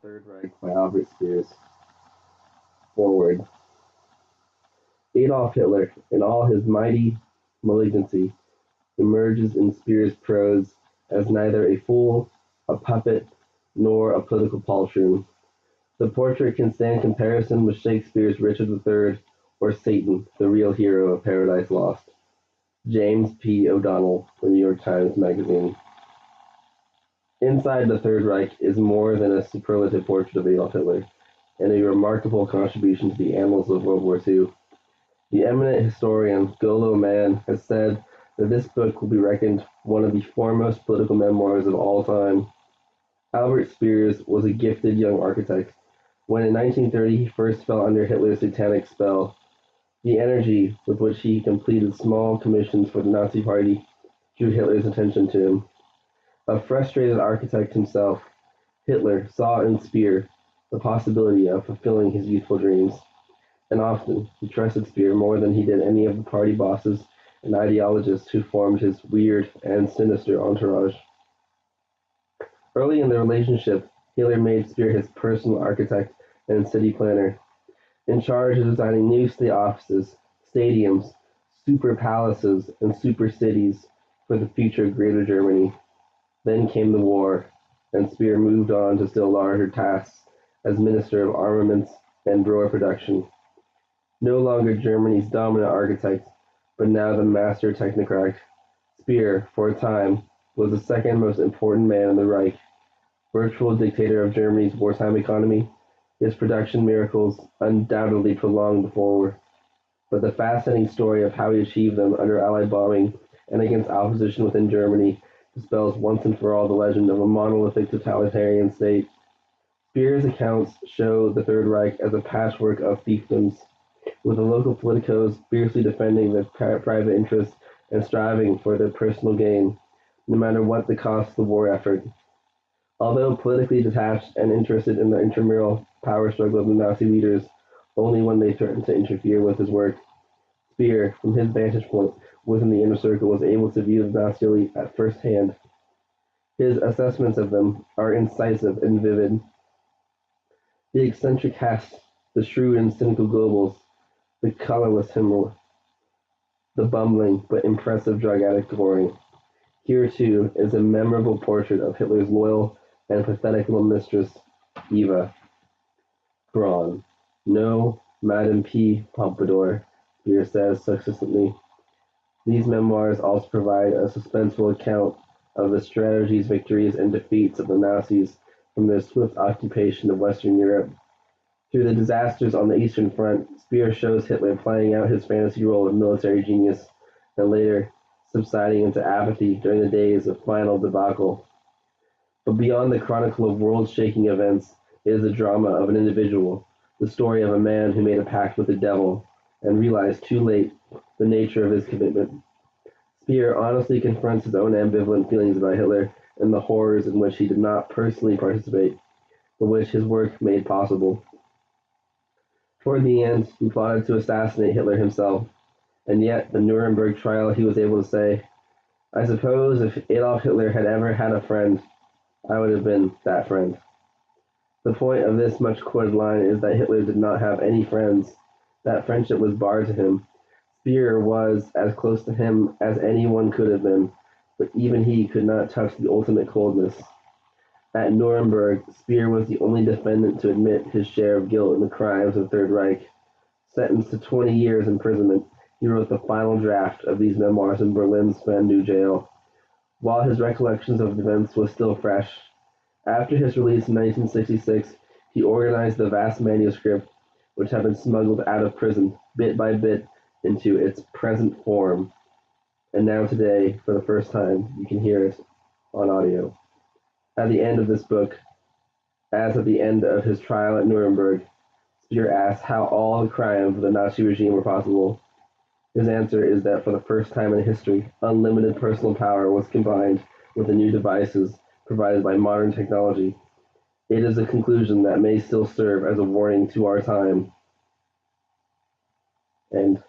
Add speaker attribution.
Speaker 1: Third Reich by Albert Speer. Forward. Adolf Hitler, in all his mighty malignancy, emerges in Speer's prose as neither a fool, a puppet, nor a political poltroon. The portrait can stand comparison with Shakespeare's Richard III or Satan, the real hero of Paradise Lost. James P. O'Donnell, The New York Times Magazine. Inside the Third Reich is more than a superlative portrait of Adolf Hitler, and a remarkable contribution to the annals of World War II. The eminent historian Golo Mann has said that this book will be reckoned one of the foremost political memoirs of all time. Albert Speer was a gifted young architect. When in 1930 he first fell under Hitler's satanic spell, the energy with which he completed small commissions for the Nazi Party drew Hitler's attention to him. A frustrated architect himself, Hitler saw in Speer the possibility of fulfilling his youthful dreams, and often he trusted Speer more than he did any of the party bosses and ideologists who formed his weird and sinister entourage. Early in the relationship, Hitler made Speer his personal architect and city planner, in charge of designing new state offices, stadiums, super palaces, and super cities for the future Greater Germany. Then came the war, and Speer moved on to still larger tasks as Minister of Armaments and Rohr Production. No longer Germany's dominant architect, but now the master technocrat, Speer, for a time, was the second most important man in the Reich. Virtual dictator of Germany's wartime economy, his production miracles undoubtedly prolonged the war, but the fascinating story of how he achieved them under Allied bombing and against opposition within Germany dispels once and for all the legend of a monolithic totalitarian state. Speer's accounts show the Third Reich as a patchwork of fiefdoms, with the local politicos fiercely defending their private interests and striving for their personal gain, no matter what the cost of the war effort. Although politically detached and interested in the intramural power struggle of the Nazi leaders only when they threatened to interfere with his work, Speer, from his vantage point within the inner circle, was able to view the Nazi elite at first hand. His assessments of them are incisive and vivid. The eccentric Hess, the shrewd and cynical Goebbels, the colorless Himmler, the bumbling but impressive drug addict Göring. Here, too, is a memorable portrait of Hitler's loyal and pathetic little mistress, Eva Braun. No, Madame P. Pompadour, Speer says succinctly. These memoirs also provide a suspenseful account of the strategies, victories, and defeats of the Nazis from their swift occupation of Western Europe. Through the disasters on the Eastern Front, Speer shows Hitler playing out his fantasy role of military genius, and later subsiding into apathy during the days of final debacle. But beyond the chronicle of world-shaking events, it is the drama of an individual, the story of a man who made a pact with the devil and realized too late the nature of his commitment. Speer honestly confronts his own ambivalent feelings about Hitler and the horrors in which he did not personally participate, but which his work made possible. Toward the end, he plotted to assassinate Hitler himself, and yet the Nuremberg trial he was able to say, "I suppose if Adolf Hitler had ever had a friend, I would have been that friend." The point of this much quoted line is that Hitler did not have any friends. That friendship was barred to him. Speer was as close to him as anyone could have been, but even he could not touch the ultimate coldness. At Nuremberg, Speer was the only defendant to admit his share of guilt in the crimes of the Third Reich. Sentenced to 20 years imprisonment, he wrote the final draft of these memoirs in Berlin's Spandau jail, while his recollections of the events was still fresh. After his release in 1966, he organized the vast manuscript, which had been smuggled out of prison, bit by bit, into its present form. And now today, for the first time, you can hear it on audio. At the end of this book, as at the end of his trial at Nuremberg, Speer asks how all the crimes of the Nazi regime were possible. His answer is that for the first time in history, unlimited personal power was combined with the new devices provided by modern technology. It is a conclusion that may still serve as a warning to our time. End.